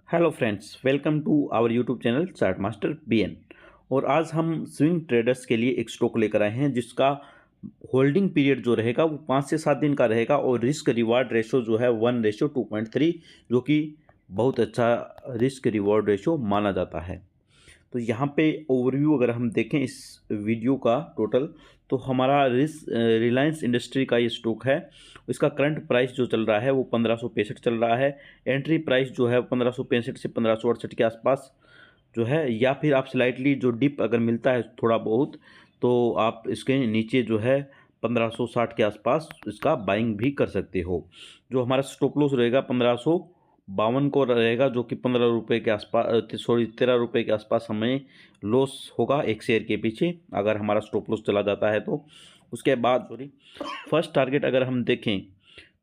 Hello friends, welcome to our YouTube channel chart master BN. और आज हम swing traders के लिए एक स्टॉक लेकर आए हैं जिसका होल्डिंग पीरियड जो रहेगा वो 5 से 7 दिन का रहेगा और रिस्क रिवार्ड रेशो जो है 1:2.3, जो कि बहुत अच्छा रिस्क रिवार्ड रेशो माना जाता है। तो यहाँ पे ओवरव्यू अगर हम देखें इस वीडियो का टोटल, तो हमारा रिलायंस इंडस्ट्री का ये स्टॉक है। इसका करंट प्राइस जो चल रहा है वो 1565 चल रहा है। एंट्री प्राइस जो है 1565 से 1568 के आसपास जो है, या फिर आप स्लाइटली जो डिप अगर मिलता है थोड़ा बहुत, तो आप इसके नीचे जो है 1560 के आसपास इसका बाइंग भी कर सकते हो। जो हमारा स्टॉप लॉस रहेगा 1552 को रहेगा, जो कि 15 रुपये के आसपास, 13 रुपये के आसपास हमें लॉस होगा एक शेयर के पीछे अगर हमारा स्टॉप लॉस चला जाता है तो। उसके बाद फर्स्ट टारगेट अगर हम देखें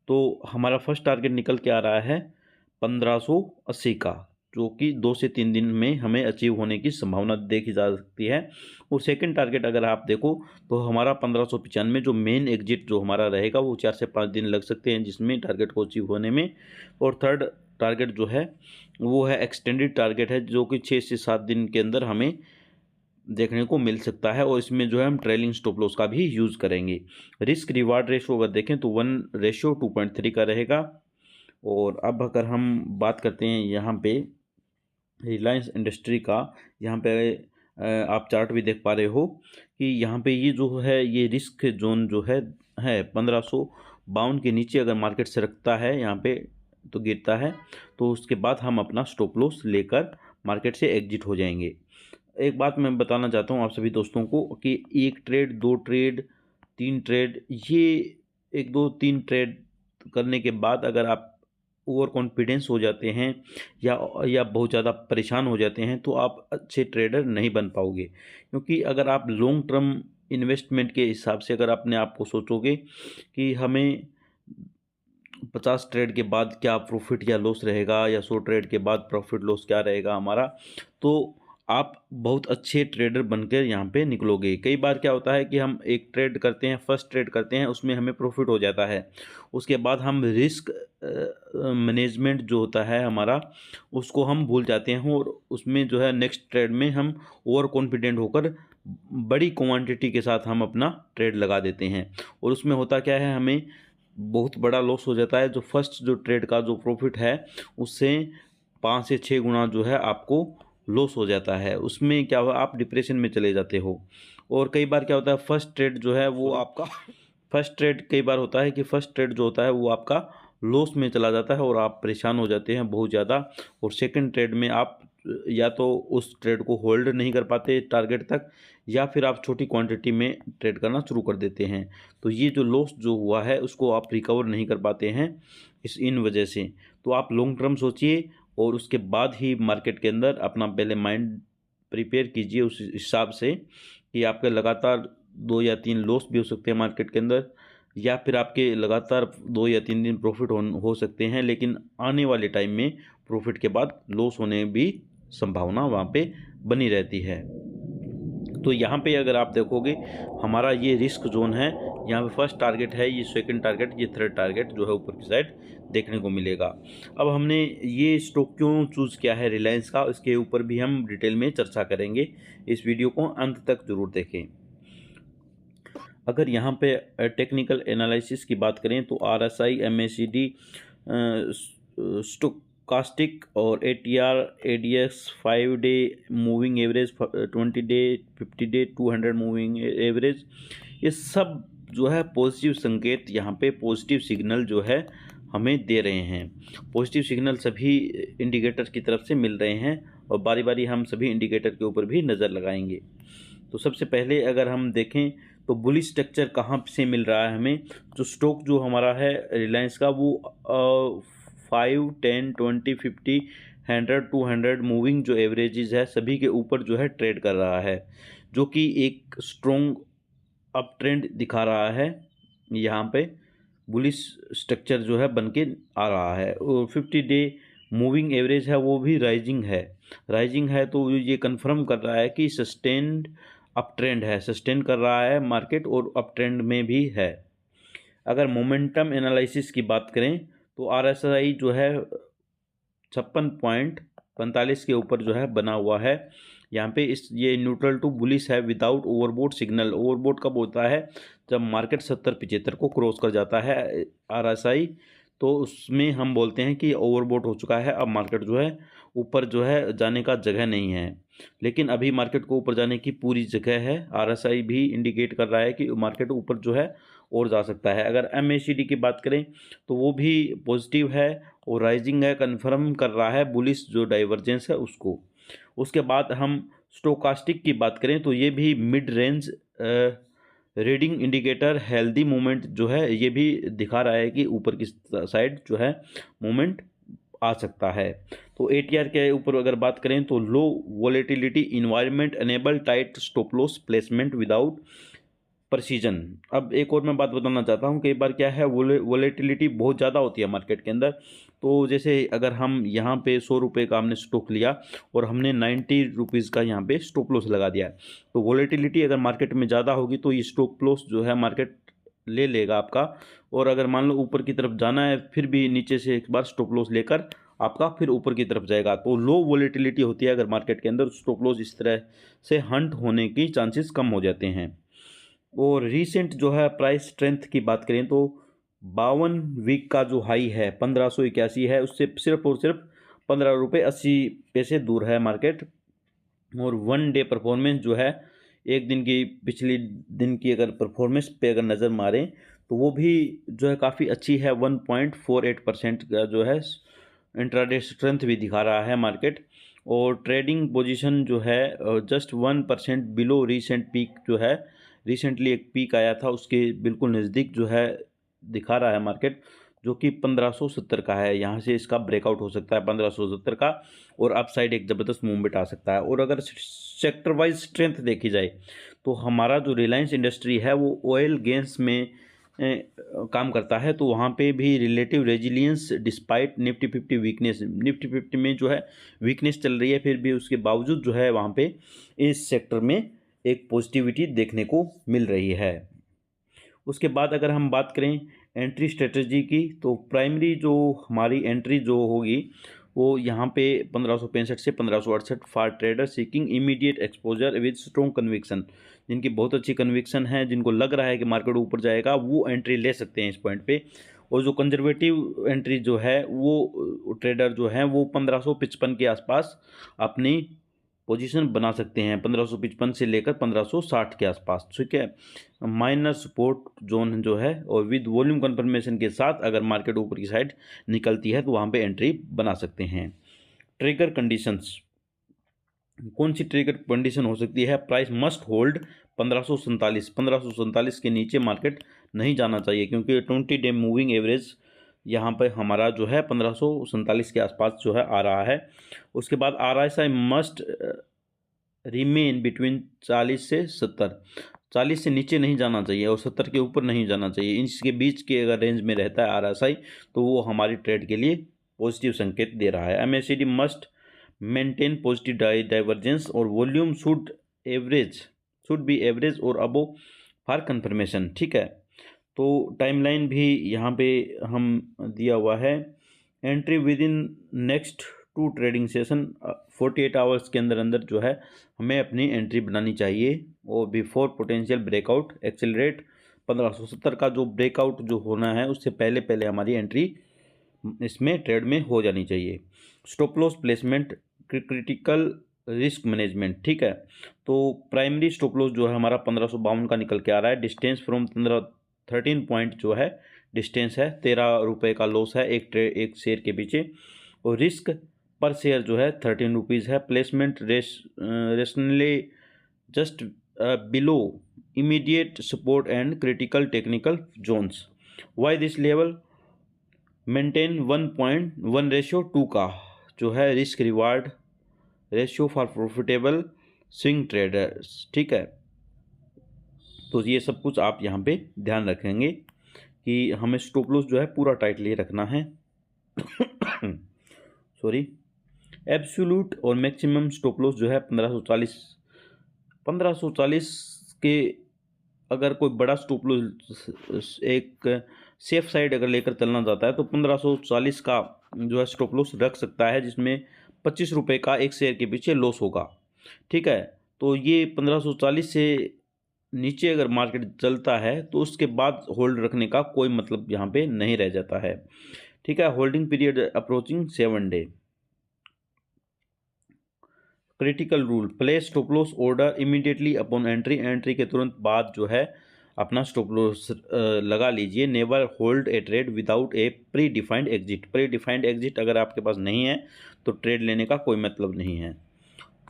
तो हमारा फर्स्ट टारगेट निकल के आ रहा है 1580 का, जो कि 2 से 3 दिन में हमें अचीव होने की संभावना देखी जा सकती है। और सेकंड टारगेट अगर आप देखो तो हमारा 1595 जो मेन एग्जिट जो हमारा रहेगा वो 4 से 5 दिन लग सकते हैं जिसमें टारगेट को अचीव होने में। और थर्ड टारगेट जो है वो है एक्सटेंडेड टारगेट है, जो कि 6 से 7 दिन के अंदर हमें देखने को मिल सकता है। और इसमें जो है हम ट्रेलिंग स्टॉप लॉस का भी यूज़ करेंगे। रिस्क रिवार्ड रेशो अगर देखें तो 1:2.3 का रहेगा। और अब अगर हम बात करते हैं यहाँ पे रिलायंस इंडस्ट्री का, यहाँ पे आप चार्ट भी देख पा रहे हो कि यहाँ पे ये जो है ये रिस्क जोन जो है 1552 के नीचे अगर मार्केट से रखता है यहाँ पे तो गिरता है, तो उसके बाद हम अपना स्टॉप लॉस लेकर मार्केट से एग्जिट हो जाएंगे। एक बात मैं बताना चाहता हूँ आप सभी दोस्तों को कि 1 ट्रेड, 2 ट्रेड, 3 ट्रेड, ये 1 2 3 ट्रेड करने के बाद अगर आप ओवर कॉन्फिडेंस हो जाते हैं या बहुत ज़्यादा परेशान हो जाते हैं तो आप अच्छे ट्रेडर नहीं बन पाओगे। क्योंकि अगर आप लॉन्ग टर्म इन्वेस्टमेंट के हिसाब से अगर अपने आप को सोचोगे कि हमें 50 ट्रेड के बाद क्या प्रॉफिट या लॉस रहेगा या 100 ट्रेड के बाद प्रॉफिट लॉस क्या रहेगा हमारा, तो आप बहुत अच्छे ट्रेडर बनकर यहाँ पे निकलोगे। कई बार क्या होता है कि हम एक ट्रेड करते हैं, फर्स्ट ट्रेड करते हैं, उसमें हमें प्रॉफिट हो जाता है। उसके बाद हम रिस्क मैनेजमेंट जो होता है हमारा उसको हम भूल जाते हैं और उसमें जो है नेक्स्ट ट्रेड में हम ओवर कॉन्फिडेंट होकर बड़ी क्वांटिटी के साथ हम अपना ट्रेड लगा देते हैं। और उसमें होता क्या है, हमें बहुत बड़ा लॉस हो जाता है। जो फर्स्ट जो ट्रेड का जो प्रॉफिट है उससे 5 से 6 गुना जो है आपको लॉस हो जाता है। उसमें क्या हुआ, आप डिप्रेशन में चले जाते हो। और कई बार क्या होता है, फर्स्ट ट्रेड जो है वो आपका फर्स्ट ट्रेड कई बार होता है कि फर्स्ट ट्रेड जो होता है वो आपका लॉस में चला जाता है और आप परेशान हो जाते हैं बहुत ज़्यादा। और सेकंड ट्रेड में आप या तो उस ट्रेड को होल्ड नहीं कर पाते टारगेट तक, या फिर आप छोटी क्वांटिटी में ट्रेड करना शुरू कर देते हैं। तो ये जो लॉस जो हुआ है उसको आप रिकवर नहीं कर पाते हैं इन वजह से। तो आप लॉन्ग टर्म सोचिए और उसके बाद ही मार्केट के अंदर अपना पहले माइंड प्रिपेयर कीजिए उस हिसाब से कि आपके लगातार 2 या 3 लॉस भी हो सकते हैं मार्केट के अंदर, या फिर आपके लगातार 2 या 3 दिन प्रॉफिट हो सकते हैं, लेकिन आने वाले टाइम में प्रॉफिट के बाद लॉस होने भी संभावना वहाँ पे बनी रहती है। तो यहाँ पे अगर आप देखोगे हमारा ये रिस्क जोन है, यहाँ पे फर्स्ट टारगेट है, ये सेकंड टारगेट, ये थर्ड टारगेट जो है ऊपर की साइड देखने को मिलेगा। अब हमने ये स्टॉक क्यों चूज़ किया है रिलायंस का, इसके ऊपर भी हम डिटेल में चर्चा करेंगे। इस वीडियो को अंत तक जरूर देखें। अगर यहाँ पे टेक्निकल एनालिसिस की बात करें तो RSI, MACD, स्टोकास्टिक और ATR, ADX, 5 day moving average, 20 day, 50 day, 200 moving average, ये सब जो है पॉजिटिव संकेत, यहाँ पे पॉजिटिव सिग्नल जो है हमें दे रहे हैं। पॉजिटिव सिग्नल सभी इंडिकेटर की तरफ से मिल रहे हैं और बारी बारी हम सभी इंडिकेटर के ऊपर भी नज़र लगाएंगे। तो सबसे पहले अगर हम देखें तो बुलिश स्ट्रक्चर कहाँ से मिल रहा है हमें। जो स्टॉक जो हमारा है रिलायंस का वो 5, 10, 20, 50, 100, 200 मूविंग जो एवरेजेस है सभी के ऊपर जो है ट्रेड कर रहा है, जो कि एक स्ट्रॉन्ग अप ट्रेंड दिखा रहा है। यहाँ पे बुलिश स्ट्रक्चर जो है बन के आ रहा है। और 50 डे मूविंग एवरेज है वो भी राइजिंग है, तो ये कंफर्म कर रहा है कि सस्टेन्ड अप ट्रेंड है, सस्टेन कर रहा है मार्केट और अप ट्रेंड में भी है। अगर मोमेंटम एनालिसिस की बात करें तो RSI जो है 56 पॉइंट 45 के ऊपर जो है बना हुआ है यहाँ पे। इस ये न्यूट्रल टू बुलिश है विदाउट ओवरबोट सिग्नल। ओवरबोट कब होता है? जब मार्केट 70-75 को क्रॉस कर जाता है RSI, तो उसमें हम बोलते हैं कि ओवरबोट हो चुका है, अब मार्केट जो है ऊपर जो है जाने का जगह नहीं है। लेकिन अभी मार्केट को ऊपर जाने की पूरी जगह है। RSI भी इंडिकेट कर रहा है कि मार्केट ऊपर जो है और जा सकता है। अगर MACD की बात करें तो वो भी पॉजिटिव है और राइजिंग है, कन्फर्म कर रहा है बुलिश जो डाइवर्जेंस है उसको। उसके बाद हम स्टोकास्टिक की बात करें तो ये भी mid range reading indicator healthy movement जो है ये भी दिखा रहा है कि ऊपर की साइड जो है मूवमेंट आ सकता है। तो ATR के ऊपर अगर बात करें तो low volatility environment enable tight stop loss placement without precision. अब एक और मैं बात बताना चाहता हूँ, कई बार क्या है वोलेटिलिटी बहुत ज़्यादा होती है मार्केट के अंदर। तो जैसे अगर हम यहाँ पे 100 रुपये का हमने स्टॉक लिया और हमने 90 रुपीज़ का यहाँ पे स्टॉप लॉस लगा दिया, तो वोलेटिलिटी अगर मार्केट में ज़्यादा होगी तो ये स्टॉप लॉस जो है मार्केट ले लेगा आपका। और अगर मान लो ऊपर की तरफ जाना है फिर भी नीचे से एक बार स्टॉप लॉस लेकर आपका फिर ऊपर की तरफ जाएगा। तो लो वोलेटिलिटी होती है अगर मार्केट के अंदर, स्टॉप लॉस इस तरह से हंट होने की चांसेस कम हो जाते हैं। और रीसेंट जो है प्राइस स्ट्रेंथ की बात करें तो 52 वीक का जो हाई है 1581 है, उससे सिर्फ और सिर्फ 15 रुपये 80 पैसे दूर है मार्केट। और 1 डे परफॉर्मेंस जो है एक दिन की पिछली दिन की अगर परफॉर्मेंस पे अगर नज़र मारें तो वो भी जो है काफ़ी अच्छी है। 1.48% का जो है इंट्राडे स्ट्रेंथ भी दिखा रहा है मार्केट। और ट्रेडिंग पोजीशन जो है जस्ट 1% बिलो रीसेंट पीक जो है, रिसेंटली एक पीक आया था उसके बिल्कुल नज़दीक जो है दिखा रहा है मार्केट, जो कि 1570 का है। यहाँ से इसका ब्रेकआउट हो सकता है 1570 का और अप साइड एक ज़बरदस्त मूवमेंट आ सकता है। और अगर सेक्टर वाइज स्ट्रेंथ देखी जाए तो हमारा जो रिलायंस इंडस्ट्री है वो ऑयल गेंस में काम करता है, तो वहाँ पे भी relative resilience despite Nifty 50 weakness, Nifty 50 में जो है वीकनेस चल रही है फिर भी उसके बावजूद जो है वहाँ पे इस सेक्टर में एक पॉजिटिविटी देखने को मिल रही है। उसके बाद अगर हम बात करें एंट्री स्ट्रेटजी की तो प्राइमरी जो हमारी एंट्री जो होगी वो यहाँ पे 1565 से 1568 for trader seeking immediate exposure with strong conviction. जिनकी बहुत अच्छी कन्विक्शन है, जिनको लग रहा है कि मार्केट ऊपर जाएगा, वो एंट्री ले सकते हैं इस पॉइंट पे। और जो कंजर्वेटिव एंट्री जो है वो ट्रेडर जो है वो 1555 के आसपास अपनी पोजीशन बना सकते हैं, 1555 से लेकर 1560 के आसपास, ठीक है। माइनर सपोर्ट जोन जो है और विद वॉल्यूम कंफर्मेशन के साथ अगर मार्केट ऊपर की साइड निकलती है तो वहाँ पे एंट्री बना सकते हैं। ट्रिगर कंडीशंस, कौन सी ट्रिगर कंडीशन हो सकती है? प्राइस मस्ट होल्ड 1547 के नीचे मार्केट नहीं जाना चाहिए, क्योंकि 20 डे मूविंग एवरेज यहाँ पे हमारा जो है 1547 के आसपास जो है आ रहा है। उसके बाद RSI मस्ट रिमेन बिटवीन 40 से 70, 40 से नीचे नहीं जाना चाहिए और 70 के ऊपर नहीं जाना चाहिए। इसके बीच के अगर रेंज में रहता है RSI तो वो हमारी ट्रेड के लिए पॉजिटिव संकेत दे रहा है। MACD must maintain positive divergence और वॉल्यूम शुड बी एवरेज और अबो फॉर कंफर्मेशन, ठीक है। तो टाइमलाइन भी यहाँ पे हम दिया हुआ है। Entry with in next 2 trading session, 48 hours के अंदर अंदर जो है हमें अपनी एंट्री बनानी चाहिए। और बिफोर पोटेंशियल ब्रेकआउट एक्सेलरेट 1570 का जो ब्रेकआउट जो होना है उससे पहले पहले हमारी एंट्री इसमें ट्रेड में हो जानी चाहिए। Stop loss placement, critical risk management, ठीक है। तो प्राइमरी स्टॉप लॉस जो है हमारा 1552 का निकल के आ रहा है। डिस्टेंस फ्रॉम 13 पॉइंट जो है डिस्टेंस है, 13 रुपये का लॉस है एक शेयर के पीछे। और रिस्क पर शेयर जो है 13 रुपीज़ है। Placement rationally just below immediate support and critical technical zones. Why this level? Maintain 1:1 का जो है risk reward ratio for profitable swing traders, ठीक है। तो ये सब कुछ आप यहाँ पे ध्यान रखेंगे कि हमें स्टॉप लॉस जो है पूरा टाइटली रखना है। सॉरी, एब्सोल्यूट और मैक्सिमम स्टॉप लॉस जो है 1540 के अगर कोई बड़ा स्टॉप लॉस एक सेफ साइड अगर लेकर चलना चाहता है तो 1540 का जो है स्टॉप लॉस रख सकता है, जिसमें ₹25 का एक शेयर के पीछे लॉस होगा। ठीक है, तो ये 1540 से नीचे अगर मार्केट चलता है तो उसके बाद होल्ड रखने का कोई मतलब यहाँ पे नहीं रह जाता है। ठीक है, holding period approaching 7 day. Critical rule, place stop loss order immediately upon entry, entry के तुरंत बाद जो है अपना स्टॉप लॉस लगा लीजिए। Never hold a trade without A pre defined exit, pre defined exit अगर आपके पास नहीं है तो ट्रेड लेने का कोई मतलब नहीं है।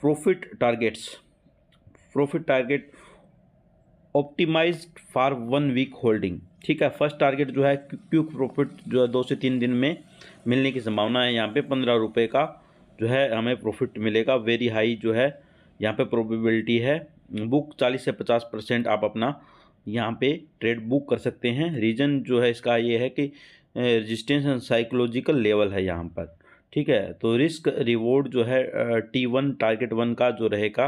Profit targets, profit target optimized for 1 week holding. ठीक है, फर्स्ट टारगेट जो है क्विक प्रॉफिट जो है 2 से 3 दिन में मिलने की संभावना है। यहाँ पे ₹15 का जो है हमें प्रॉफिट मिलेगा, वेरी हाई जो है यहाँ पे प्रोबेबिलिटी है। बुक 40 से 50% आप अपना यहाँ पे ट्रेड बुक कर सकते हैं। रीज़न जो है इसका ये है कि रेजिस्टेंस एंड साइकोलॉजिकल लेवल है यहाँ पर। ठीक है, तो रिस्क रिवॉर्ड जो है T1 टारगेट 1 का जो रहेगा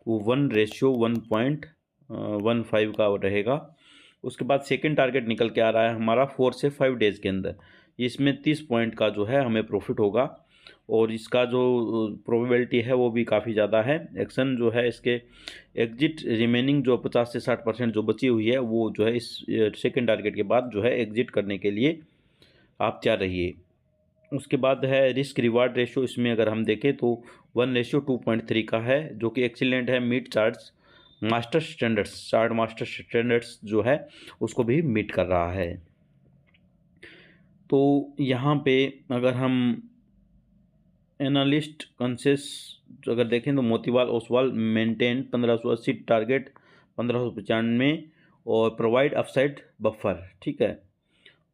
वो 1:1.15 का रहेगा। उसके बाद सेकंड टारगेट निकल के आ रहा है हमारा 4 से 5 डेज़ के अंदर, इसमें 30 पॉइंट का जो है हमें प्रॉफिट होगा और इसका जो प्रोबेबिलिटी है वो भी काफ़ी ज़्यादा है। एक्शन जो है इसके एग्जिट रिमेनिंग जो 50 से 60% जो बची हुई है वो जो है इस सेकंड टारगेट के बाद जो है एग्जिट करने के लिए आप तैयार रहिए। उसके बाद है रिस्क रिवार्ड रेशो, इसमें अगर हम देखें तो 1:2.3 का है जो कि एक्सीलेंट है, meet charts master standards, chart master standards जो है उसको भी मीट कर रहा है। तो यहाँ पे अगर हम एनालिस्ट कंसेस अगर देखें तो मोतीवाल ओसवाल मेंटेन 1580 टारगेट 1595 और प्रोवाइड अपसाइड बफर। ठीक है,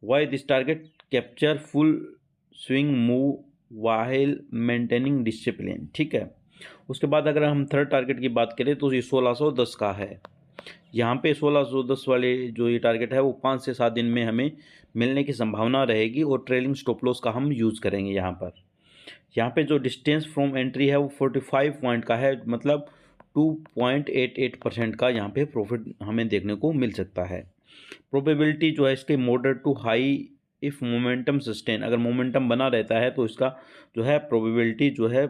why this target capture full swing move while maintaining discipline. ठीक है, उसके बाद अगर हम थर्ड टारगेट की बात करें तो ये 1610 का है। यहाँ पे 1610 वाले जो ये टारगेट है वो 5 से 7 दिन में हमें मिलने की संभावना रहेगी और ट्रेलिंग स्टॉप लॉस का हम यूज़ करेंगे। यहाँ पे जो डिस्टेंस फ्रॉम एंट्री है वो 45 पॉइंट का है, मतलब 2.88% का यहाँ पे प्रॉफिट हमें देखने को मिल सकता है। प्रोबेबिलिटी जो है इसके moderate to high if momentum sustain, अगर मोमेंटम बना रहता है तो इसका जो है प्रोबेबिलिटी जो है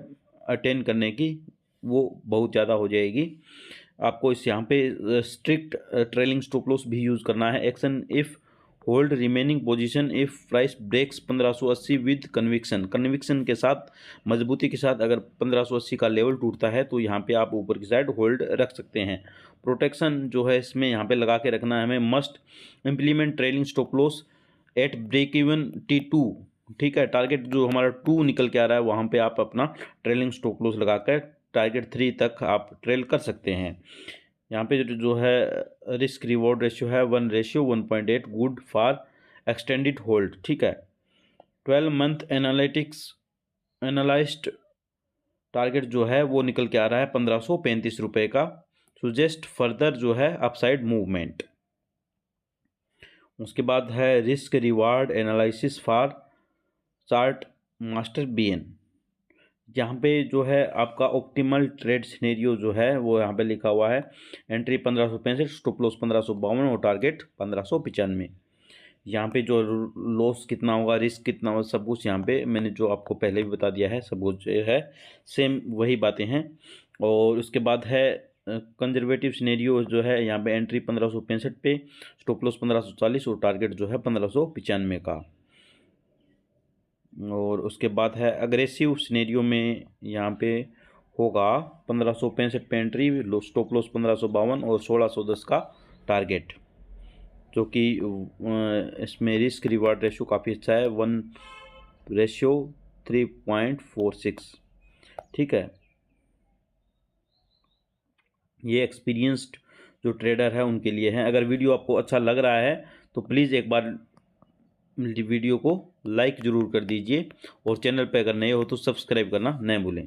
अटेन करने की वो बहुत ज़्यादा हो जाएगी। आपको इस यहाँ पे स्ट्रिक्ट ट्रेलिंग स्टॉप लॉस भी यूज़ करना है। Action if hold remaining position if price breaks 1580 with conviction, conviction के साथ मजबूती के साथ अगर 1580 का लेवल टूटता है तो यहाँ पे आप ऊपर की साइड होल्ड रख सकते हैं। प्रोटेक्शन जो है इसमें यहाँ पे लगा के रखना है हमें। Must implement trailing stop loss at break even T2। ठीक है, टारगेट जो हमारा 2 निकल के आ रहा है वहाँ पे आप अपना ट्रेलिंग स्टॉप लॉस लगाकर टारगेट 3 तक आप ट्रेल कर सकते हैं। यहाँ पे जो है रिस्क रिवॉर्ड रेशियो है 1:1.8, गुड फॉर एक्सटेंडेड होल्ड। ठीक है, 12 मंथ एनालिटिक्स एनालाइज्ड टारगेट जो है वो निकल के आ रहा है ₹1535 का, सुजेस्ट फर्दर जो है अपसाइड मूवमेंट। उसके बाद है risk reward analysis for chart master BN। यहाँ पे जो है आपका ऑप्टिमल ट्रेड सिनेरियो जो है वो यहाँ पे लिखा हुआ है। एंट्री 1565, स्टॉप लॉस 1552 और टारगेट 1595। यहाँ पे जो लॉस कितना होगा, रिस्क कितना होगा, सब कुछ यहाँ पे मैंने जो आपको पहले भी बता दिया है, सब कुछ है सेम वही बातें हैं। और उसके बाद है कंजर्वेटिव सिनेरियो जो है यहाँ पे एंट्री 1565 पे, स्टॉप लॉस 1540 और टारगेट जो है 1595 का। और उसके बाद है अग्रेसिव सिनेरियो में यहाँ पे होगा 1565 पे एंट्री, स्टॉप लॉस 1552 और 1610 का टारगेट, जो कि इसमें रिस्क रिवार्ड रेशो काफ़ी अच्छा है 1:3.46। ठीक है, ये एक्सपीरियंस्ड जो ट्रेडर है उनके लिए है। अगर वीडियो आपको अच्छा लग रहा है तो प्लीज़ एक बार वीडियो को लाइक ज़रूर कर दीजिए और चैनल पे अगर नए हो तो सब्सक्राइब करना न भूलें।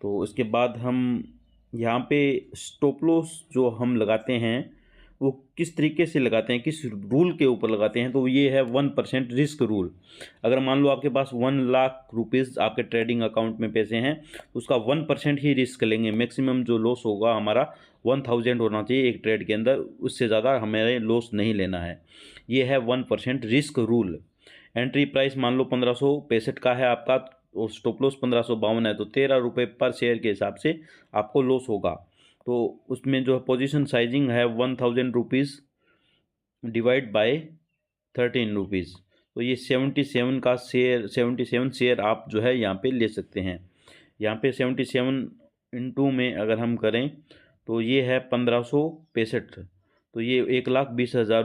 तो इसके बाद हम यहाँ पे स्टॉप लॉस जो हम लगाते हैं वो किस तरीके से लगाते हैं, किस रूल के ऊपर लगाते हैं, तो ये है 1% रिस्क रूल। अगर मान लो आपके पास 1 लाख रुपीज़ आपके ट्रेडिंग अकाउंट में पैसे हैं तो उसका 1% ही रिस्क लेंगे। मैक्सिमम जो लॉस होगा हमारा 1000 होना चाहिए एक ट्रेड के अंदर, उससे ज़्यादा हमें लॉस नहीं लेना है। ये है 1% रिस्क रूल। एंट्री प्राइस मान लो 1565 का है आपका, और स्टॉप लॉस 1552 है, तो 13 रुपये पर शेयर के हिसाब से आपको लॉस होगा। तो उसमें जो पोजीशन साइजिंग है 1000 रुपीज़ डिवाइड बाय 13 रुपीज़, तो ये 77 शेयर आप जो है यहाँ पे ले सकते हैं। यहाँ पे 77 इंटू में अगर हम करें तो ये है 1565, तो ये 1,20,000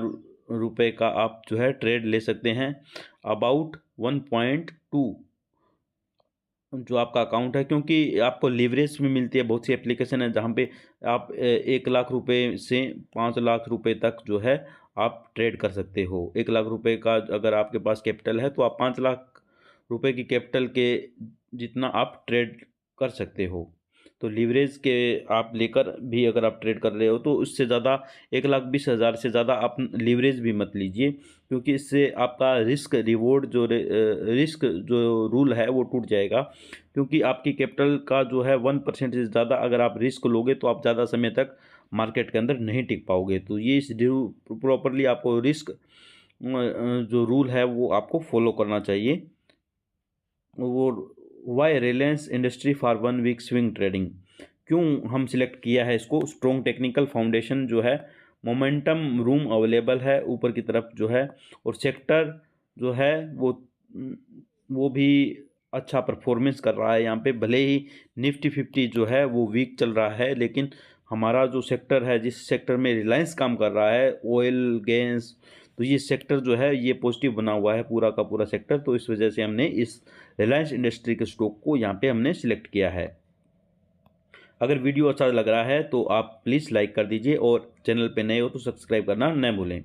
रुपये का आप जो है ट्रेड ले सकते हैं। अबाउट 1.2 जो आपका अकाउंट है, क्योंकि आपको लीवरेज भी मिलती है। बहुत सी एप्लीकेशन है जहाँ पे आप 1,00,000 रुपये से 5,00,000 रुपये तक जो है आप ट्रेड कर सकते हो। 1,00,000 रुपये का अगर आपके पास कैपिटल है तो आप 5,00,000 रुपये की कैपिटल के जितना आप ट्रेड कर सकते हो। तो लीवरेज के आप लेकर भी अगर आप ट्रेड कर रहे हो तो उससे ज़्यादा 1,20,000 से ज़्यादा आप लीवरेज भी मत लीजिए, क्योंकि इससे आपका रिस्क रिवॉर्ड रिस्क जो रूल है वो टूट जाएगा। क्योंकि आपकी कैपिटल का जो है 1% से ज़्यादा अगर आप रिस्क लोगे तो आप ज़्यादा समय तक मार्केट के अंदर नहीं टिक पाओगे। तो ये इस प्रॉपरली आपको रिस्क जो रूल है वो आपको फॉलो करना चाहिए। वो why Reliance industry for 1 week swing trading, क्यों हम सिलेक्ट किया है इसको? स्ट्रॉन्ग टेक्निकल फाउंडेशन जो है, मोमेंटम रूम अवेलेबल है ऊपर की तरफ जो है, और सेक्टर जो है वो भी अच्छा परफॉर्मेंस कर रहा है। यहाँ पे भले ही निफ्टी 50 जो है वो वीक चल रहा है, लेकिन हमारा जो सेक्टर है, जिस सेक्टर में रिलायंस काम कर रहा है, ऑयल गैस, तो ये सेक्टर जो है ये पॉजिटिव बना हुआ है पूरा का पूरा सेक्टर। तो इस वजह से हमने इस रिलायंस इंडस्ट्री के स्टॉक को यहाँ पे हमने सिलेक्ट किया है। अगर वीडियो अच्छा लग रहा है तो आप प्लीज़ लाइक कर दीजिए, और चैनल पे नए हो तो सब्सक्राइब करना न भूलें।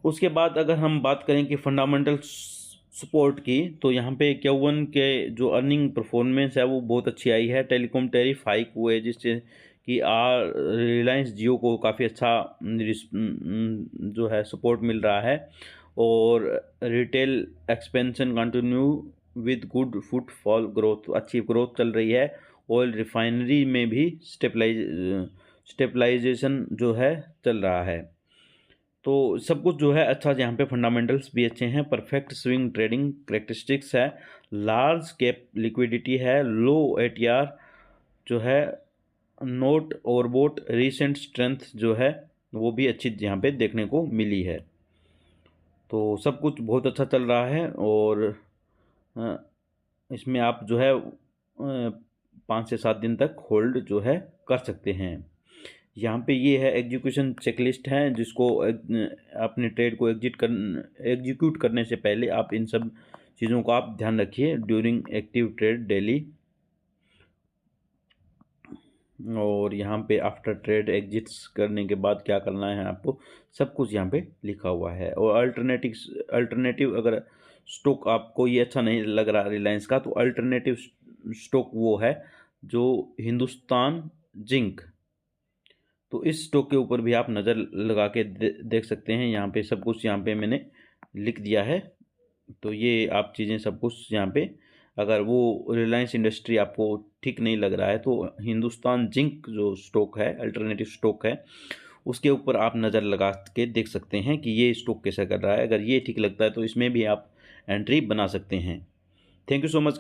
उसके बाद अगर हम बात करें कि फंडामेंटल सपोर्ट की, तो यहाँ पे Q1 के जो अर्निंग परफॉर्मेंस है वो बहुत अच्छी आई है। टेलीकॉम टैरिफ हाइक हुए, जिससे कि रिलायंस जियो को काफ़ी अच्छा जो है सपोर्ट मिल रहा है, और retail expansion continue with good footfall growth, अच्छी ग्रोथ चल रही है। ऑयल रिफाइनरी में भी स्टेबलाइजेशन जो है चल रहा है। तो सब कुछ जो है अच्छा, यहाँ पे फंडामेंटल्स भी अच्छे हैं। परफेक्ट स्विंग ट्रेडिंग करेक्टरिस्टिक्स है, लार्ज कैप लिक्विडिटी है, लो ATR जो है, नोट ओवरबोट, रीसेंट स्ट्रेंथ जो है वो भी अच्छी यहाँ पे देखने को मिली है। तो सब कुछ बहुत अच्छा चल रहा है, और इसमें आप जो है 5 से 7 दिन तक होल्ड जो है कर सकते हैं। यहाँ पे ये है एग्जीक्यूशन चेकलिस्ट है, जिसको अपने ट्रेड को एग्जीक्यूट करने से पहले आप इन सब चीज़ों को आप ध्यान रखिए ड्यूरिंग एक्टिव ट्रेड डेली। और यहाँ पे आफ्टर ट्रेड एग्जिट्स करने के बाद क्या करना है आपको, सब कुछ यहाँ पे लिखा हुआ है। और अल्टरनेटिव अगर स्टॉक आपको ये अच्छा नहीं लग रहा रिलायंस का, तो अल्टरनेटिव स्टॉक वो है जो हिंदुस्तान जिंक, तो इस स्टॉक के ऊपर भी आप नज़र लगा के देख सकते हैं। यहाँ पे सब कुछ यहाँ पे मैंने लिख दिया है। तो ये आप चीज़ें सब कुछ यहाँ पे, अगर वो रिलायंस इंडस्ट्री आपको ठीक नहीं लग रहा है तो हिंदुस्तान जिंक जो स्टॉक है, अल्टरनेटिव स्टॉक है, उसके ऊपर आप नज़र लगा के देख सकते हैं कि ये स्टॉक कैसा कर रहा है। अगर ये ठीक लगता है तो इसमें भी आप एंट्री बना सकते हैं। Thank you so much.